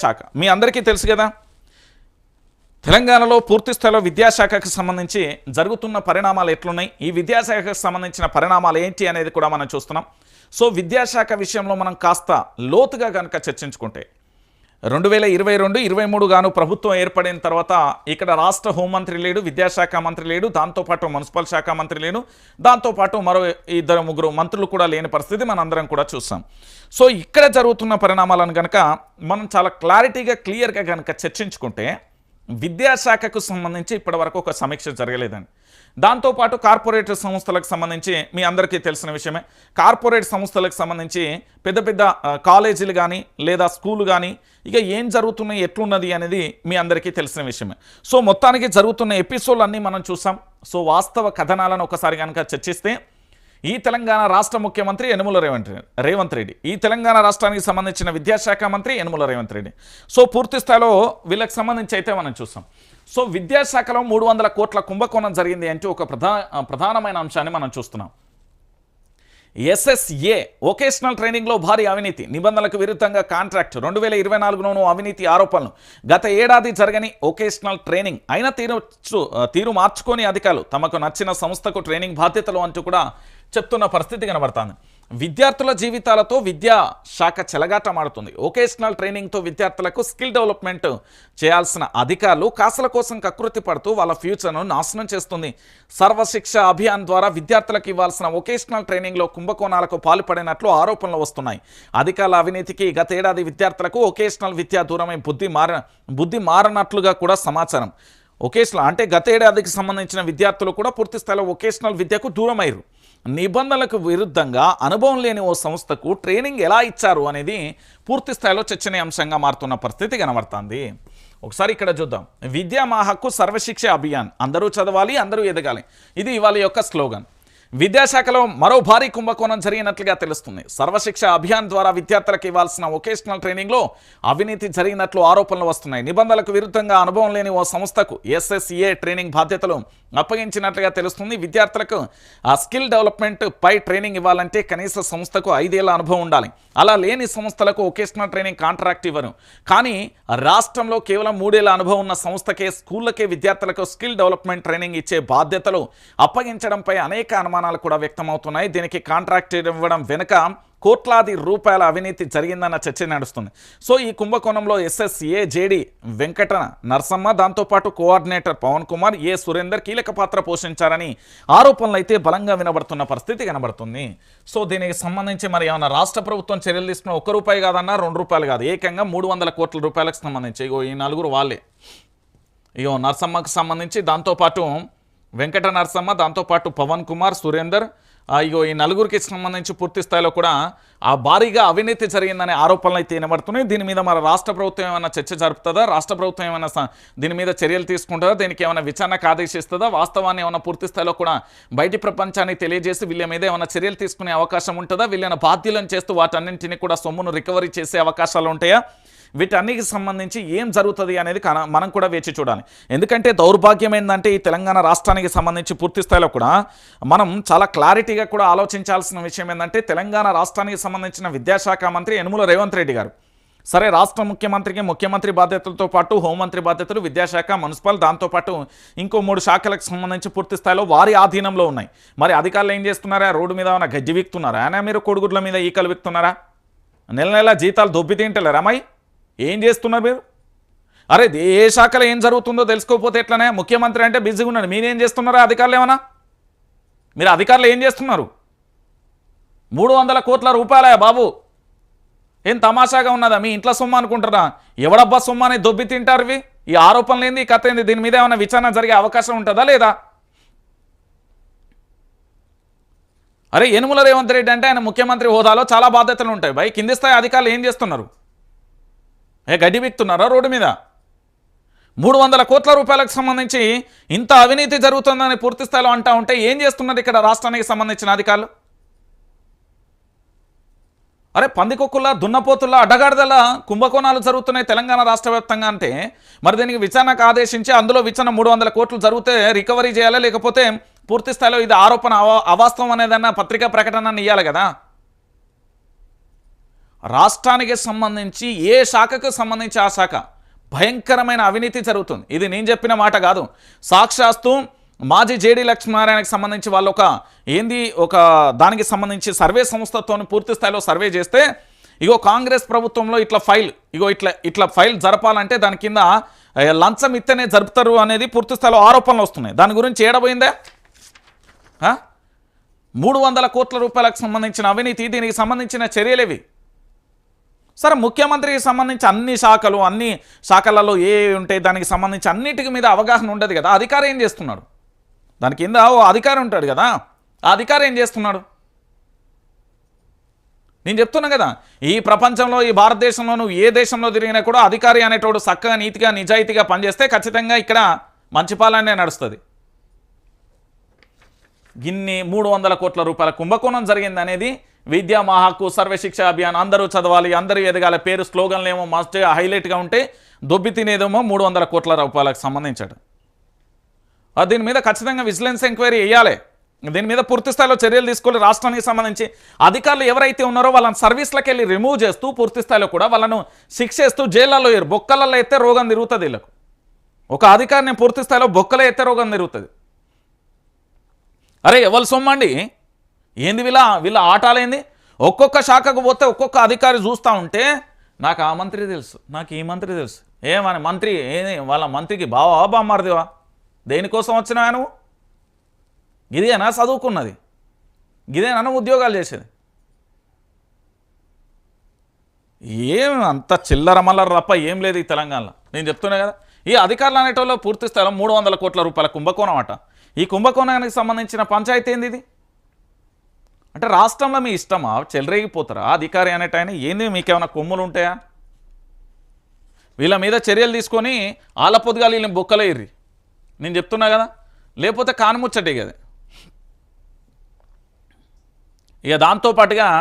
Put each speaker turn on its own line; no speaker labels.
శాఖ మీ అందరికీ తెలుసు కదా, తెలంగాణలో పూర్తి స్థాయిలో విద్యాశాఖకు సంబంధించి జరుగుతున్న పరిణామాలు ఎట్లున్నాయి, ఈ విద్యాశాఖకు సంబంధించిన పరిణామాలు ఏంటి అనేది కూడా మనం చూస్తున్నాం. సో విద్యాశాఖ విషయంలో మనం కాస్త లోతుగా కనుక చర్చించుకుంటే 2022-23 గాను ప్రభుత్వం ఏర్పడిన తర్వాత ఇక్కడ రాష్ట్ర హోంమంత్రి లేడు, విద్యాశాఖ మంత్రి లేడు, దాంతోపాటు మున్సిపల్ శాఖ మంత్రి లేడు, దాంతోపాటు మరో 2-3 మంత్రులు కూడా లేని పరిస్థితి మనందరం కూడా చూసాం. సో ఇక్కడ జరుగుతున్న పరిణామాలను కనుక మనం చాలా క్లియర్గా కనుక చర్చించుకుంటే విద్యాశాఖకు సంబంధించి ఇప్పటివరకు ఒక సమీక్ష జరగలేదండి. దాంతోపాటు కార్పొరేట్ సంస్థలకు సంబంధించి మీ అందరికీ తెలిసిన విషయమే, కార్పొరేట్ సంస్థలకు సంబంధించి పెద్ద పెద్ద కాలేజీలు కానీ లేదా స్కూలు కానీ ఇక ఏం జరుగుతున్నాయి ఎట్లున్నది అనేది మీ అందరికీ తెలిసిన విషయమే. సో మొత్తానికి జరుగుతున్న ఎపిసోడ్లు అన్నీ మనం చూసాం. సో వాస్తవ కథనాలను ఒకసారి కనుక చర్చిస్తే ఈ తెలంగాణ రాష్ట్ర ముఖ్యమంత్రి యనుమల రేవంత్ రెడ్డి, ఈ తెలంగాణ రాష్ట్రానికి సంబంధించిన విద్యాశాఖ మంత్రి యనుమల రేవంత్ రెడ్డి. సో పూర్తి స్థాయిలో వీళ్ళకి సంబంధించి అయితే మనం చూసాం. సో విద్యాశాఖలో 300 కోట్ల కుంభకోణం జరిగింది అంటే ఒక ప్రధానమైన అంశాన్ని మనం చూస్తున్నాం. SSA వొకేషనల్ ట్రైనింగ్లో భారీ అవినీతి, నిబంధనలకు విరుద్ధంగా కాంట్రాక్ట్, 2024లోనూ అవినీతి ఆరోపణలు, గత ఏడాది జరగని వొకేషనల్ ట్రైనింగ్ అయినా తీరు మార్చుకొని అధికారులు తమకు నచ్చిన సంస్థకు ట్రైనింగ్ బాధ్యతలు అంటూ కూడా చెప్తున్న పరిస్థితి కనబడుతుంది. విద్యార్థుల జీవితాలతో విద్యా శాఖ చెలగాటమాడుతుంది. వొకేషనల్ ట్రైనింగ్తో విద్యార్థులకు స్కిల్ డెవలప్మెంట్ చేయాల్సిన అధికారులు కాసుల కోసం కకృతి పడుతూ వాళ్ళ ఫ్యూచర్ను నాశనం చేస్తుంది. సర్వశిక్ష అభియాన్ ద్వారా విద్యార్థులకు ఇవ్వాల్సిన వొకేషనల్ ట్రైనింగ్లో కుంభకోణాలకు పాల్పడినట్లు ఆరోపణలు వస్తున్నాయి. అధికారుల అవినీతికి గత ఏడాది విద్యార్థులకు వొకేషనల్ విద్యా దూరమై బుద్ధి మారనట్లుగా కూడా సమాచారం. వొకేషనల్ అంటే గత ఏడాదికి సంబంధించిన విద్యార్థులు కూడా పూర్తి స్థాయిలో వొకేషనల్ విద్యకు దూరమయ్యారు. నిబంధనలకు విరుద్ధంగా అనుభవం లేని ఓ సంస్థకు ట్రైనింగ్ ఎలా ఇచ్చారు అనేది పూర్తి స్థాయిలో చర్చనీయాంశంగా మారుతున్న పరిస్థితి కనబడుతుంది. ఒకసారి ఇక్కడ చూద్దాం. విద్యా మా హక్కు సర్వశిక్ష అభియాన్, అందరూ చదవాలి, అందరూ ఎదగాలి, ఇది ఇవాళ యొక్క స్లోగన్. విద్యాశాఖలో మరో భారీ కుంభకోణం జరిగినట్లుగా తెలుస్తుంది. సర్వశిక్ష అభియాన్ ద్వారా విద్యార్థులకు ఇవ్వాల్సిన వొకేషనల్ ట్రైనింగ్లో అవినీతి జరిగినట్లు ఆరోపణలు వస్తున్నాయి. నిబంధనలకు విరుద్ధంగా అనుభవం లేని ఓ సంస్థకు SSA ట్రైనింగ్ బాధ్యతలు అప్పగించినట్లుగా తెలుస్తుంది. విద్యార్థులకు ఆ స్కిల్ డెవలప్మెంట్ పై ట్రైనింగ్ ఇవ్వాలంటే కనీస సంస్థకు 5 ఏళ్ల అనుభవం ఉండాలి. అలా లేని సంస్థలకు వొకేషనల్ ట్రైనింగ్ కాంట్రాక్ట్ ఇవ్వరు. కానీ రాష్ట్రంలో కేవలం 3 ఏళ్ల అనుభవం ఉన్న సంస్థకే, స్కూళ్ళకే విద్యార్థులకు స్కిల్ డెవలప్మెంట్ ట్రైనింగ్ ఇచ్చే బాధ్యతలు అప్పగించడంపై అనేక అనుమానాలు కూడా వ్యక్తమవుతున్నాయి. దీనికి కాంట్రాక్ట్ ఇవ్వడం వెనుక కోట్లాది రూపాయల అవినీతి జరిగిందన్న చర్చ నడుస్తుంది. సో ఈ కుంభకోణంలో SSA JD వెంకట నరసమ్మ, దాంతోపాటు కోఆర్డినేటర్ పవన్ కుమార్, సురేందర్ కీలక పాత్ర పోషించారని ఆరోపణలు అయితే బలంగా వినబడుతున్న పరిస్థితి కనబడుతుంది. సో దీనికి సంబంధించి మరి ఏమన్నా రాష్ట్ర ప్రభుత్వం చర్యలు తీసుకున్న ₹1 కాదన్నా ₹2 కాదు, ఏకంగా 300 కోట్ల రూపాయలకు సంబంధించి ఈ నలుగురు వాళ్ళే. నరసమ్మకు సంబంధించి, దాంతోపాటు వెంకట నరసమ్మ, దాంతోపాటు పవన్ కుమార్, సురేందర్, ఈ నలుగురికి సంబంధించి పూర్తి స్థాయిలో కూడా ఆ భారీగా అవినీతి జరిగిందనే ఆరోపణలు అయితే వినబడుతున్నాయి. దీని మీద మన రాష్ట్ర ప్రభుత్వం ఏమైనా చర్చ జరుపుతుందా, రాష్ట్ర ప్రభుత్వం ఏమైనా దీని మీద చర్యలు తీసుకుంటుందా, దీనికి ఏమైనా విచారణకు ఆదేశిస్తుందా, వాస్తవాన్ని ఏమైనా పూర్తి స్థాయిలో కూడా బయటి ప్రపంచానికి తెలియజేసి వీళ్ళ మీద ఏమైనా చర్యలు తీసుకునే అవకాశం ఉంటుందా, వీళ్ళని బాధ్యులను చేస్తూ వాటన్నింటినీ కూడా సొమ్మును రికవరీ చేసే అవకాశాలు ఉంటాయా, వీటన్నిటికి సంబంధించి ఏం జరుగుతుంది అనేది మనం కూడా వేచి చూడాలి. ఎందుకంటే దౌర్భాగ్యం ఏంటంటే ఈ తెలంగాణ రాష్ట్రానికి సంబంధించి పూర్తి స్థాయిలో కూడా మనం చాలా క్లారిటీగా కూడా ఆలోచించాల్సిన విషయం ఏంటంటే తెలంగాణ రాష్ట్రానికి సంబంధించిన విద్యాశాఖ మంత్రి యనుమల రేవంత్ రెడ్డి గారు. సరే, రాష్ట్ర ముఖ్యమంత్రికి ముఖ్యమంత్రి బాధ్యతలతో పాటు హోంమంత్రి బాధ్యతలు, విద్యాశాఖ, మున్సిపల్, దాంతోపాటు ఇంకో 3 శాఖలకు సంబంధించి పూర్తి స్థాయిలో వారి ఆధీనంలో ఉన్నాయి. మరి అధికారులు ఏం చేస్తున్నారా, రోడ్డు మీద ఏమైనా గజ్జి వీక్తున్నారా, అయినా మీరు కొడుగుడ్ల మీద ఈకలు వీక్తున్నారా, నెల నెల జీతాలు దొబ్బి తింటలేరా, అమ్మాయి ఏం చేస్తున్నారు మీరు? అరే ఏ శాఖలో ఏం జరుగుతుందో తెలుసుకోకపోతే ఎట్లనే? ముఖ్యమంత్రి అంటే బిజీగా ఉన్నాడు, మీరేం చేస్తున్నారా? అధికారులు ఏమన్నా మీరు అధికారులు ఏం చేస్తున్నారు? 300 కోట్ల రూపాయలే బాబు, ఏం తమాషాగా ఉన్నదా? మీ ఇంట్లో సొమ్ము అనుకుంటారా? ఎవడబ్బా సొమ్ము అనేది దొబ్బి తింటారు ఇవి? ఈ ఆరోపణలు ఏంది, ఈ కథ ఏంది? దీని మీద ఏమైనా విచారణ జరిగే అవకాశం ఉంటుందా లేదా? అరే యనుమల రేవంత్ రెడ్డి అంటే ఆయన ముఖ్యమంత్రి హోదాలో చాలా బాధ్యతలు ఉంటాయి భయ్. కింది స్థాయి అధికారులు ఏం చేస్తున్నారు? గడ్డి బిక్తున్నారా రోడ్డు మీద? 300 కోట్ల రూపాయలకు సంబంధించి ఇంత అవినీతి జరుగుతుందని పూర్తి స్థాయిలో అంటా ఉంటే ఏం చేస్తున్నారు ఇక్కడ రాష్ట్రానికి సంబంధించిన అధికారులు? అరే పందికొక్కుల్లా, దున్నపోతుల్లా, అడ్డగాడిదల కుంభకోణాలు జరుగుతున్నాయి తెలంగాణ రాష్ట్ర వ్యాప్తంగా అంటే మరి దీనికి విచారణకు ఆదేశించి అందులో విచారణ 300 కోట్లు జరిగితే రికవరీ చేయాలా, లేకపోతే పూర్తి స్థాయిలో ఇది ఆరోపణ అవాస్తవం అనేదన్న పత్రికా ప్రకటన ఇవ్వాలి కదా. రాష్ట్రానికి సంబంధించి ఏ శాఖకు సంబంధించి ఆ శాఖ భయంకరమైన అవినీతి జరుగుతుంది. ఇది నేను చెప్పిన మాట కాదు. సాక్షాత్తు మాజీ జేడీ లక్ష్మీనారాయణకి సంబంధించి వాళ్ళు ఒక దానికి సంబంధించి సర్వే సంస్థతో పూర్తి స్థాయిలో సర్వే చేస్తే ఇగో కాంగ్రెస్ ప్రభుత్వంలో ఇట్లా ఫైల్ జరపాలంటే దాని కింద లంచం ఇస్తేనే జరుపుతారు అనేది పూర్తి స్థాయిలో ఆరోపణలు వస్తున్నాయి. దాని గురించి ఏడబోయిందే 300 కోట్ల రూపాయలకు సంబంధించిన అవినీతి, దీనికి సంబంధించిన చర్యలేవి. సరే, ముఖ్యమంత్రికి సంబంధించి అన్ని శాఖలలో ఏ ఉంటాయి దానికి సంబంధించి అన్నిటికి మీద అవగాహన ఉండదు కదా. అధికారి ఏం చేస్తున్నాడు? దాని కింద ఓ అధికారి ఉంటాడు కదా, ఆ అధికారి ఏం చేస్తున్నాడు? నేను చెప్తున్నా కదా, ఈ ప్రపంచంలో ఈ భారతదేశంలో నువ్వు ఏ దేశంలో తిరిగినా కూడా అధికారి అనేటోడు చక్కగా నీతిగా నిజాయితీగా పనిచేస్తే ఖచ్చితంగా ఇక్కడ మంచి పాలనే నడుస్తుంది. ఇన్ని 300 కోట్ల రూపాయల కుంభకోణం జరిగింది అనేది విద్యా మహాకు సర్వశిక్ష అభియాన్, అందరూ చదవాలి, అందరూ ఎదగాలి పేరు స్లోగన్లు ఏమో మస్ట్ హైలైట్గా ఉంటే దొబ్బి తినేదేమో 300 కోట్ల రూపాయలకు సంబంధించాడు. దీని మీద ఖచ్చితంగా విజిలెన్స్ ఎంక్వైరీ వేయాలి. దీని మీద పూర్తి స్థాయిలో చర్యలు తీసుకోవాలి. రాష్ట్రానికి సంబంధించి అధికారులు ఎవరైతే ఉన్నారో వాళ్ళని సర్వీస్లకు వెళ్ళి రిమూవ్ చేస్తూ పూర్తి స్థాయిలో కూడా వాళ్ళను శిక్షేస్తూ జైళ్ళలో బొక్కలలో అయితే రోగం తిరుగుతుంది. వీళ్ళకు ఒక అధికారిని పూర్తి స్థాయిలో బొక్కలో అయితే రోగం తిరుగుతుంది. అరే ఎవరు సొమ్మండి ఏంది వీళ్ళ ఆటాలేంది? ఒక్కొక్క శాఖకు పోతే ఒక్కొక్క అధికారి చూస్తూ ఉంటే నాకు ఆ మంత్రి తెలుసు, నాకు ఈ మంత్రి తెలుసు, ఏమని మంత్రి వాళ్ళ మంత్రికి బావా బామ్మారిదివా? దేనికోసం వచ్చినావా నువ్వు? ఇదేనా చదువుకున్నది? ఇదేనా ఉద్యోగాలు చేసేది? ఏం అంత చిల్లర మల్లర తప్ప ఏం లేదు ఈ తెలంగాణలో. నేను చెప్తున్నా కదా, ఈ అధికారులు అనేటోళ్ళు పూర్తి స్థాయిలో 300 కోట్ల రూపాయల కుంభకోణం అట. ఈ కుంభకోణానికి సంబంధించిన పంచాయతీ ఏంది ఇది? అంటే రాష్ట్రంలో మీ ఇష్టమా? చెలరేగిపోతారా? అధికారి అనేటైనా ఏంది? మీకేమైనా కొమ్ములు ఉంటాయా? వీళ్ళ మీద చర్యలు తీసుకొని ఆలపొద్దుగా వీళ్ళని బొక్కలో ఇర్రి. నేను చెప్తున్నా కదా, లేకపోతే కానుముచ్చటే కదా. ఇక దాంతోపాటుగా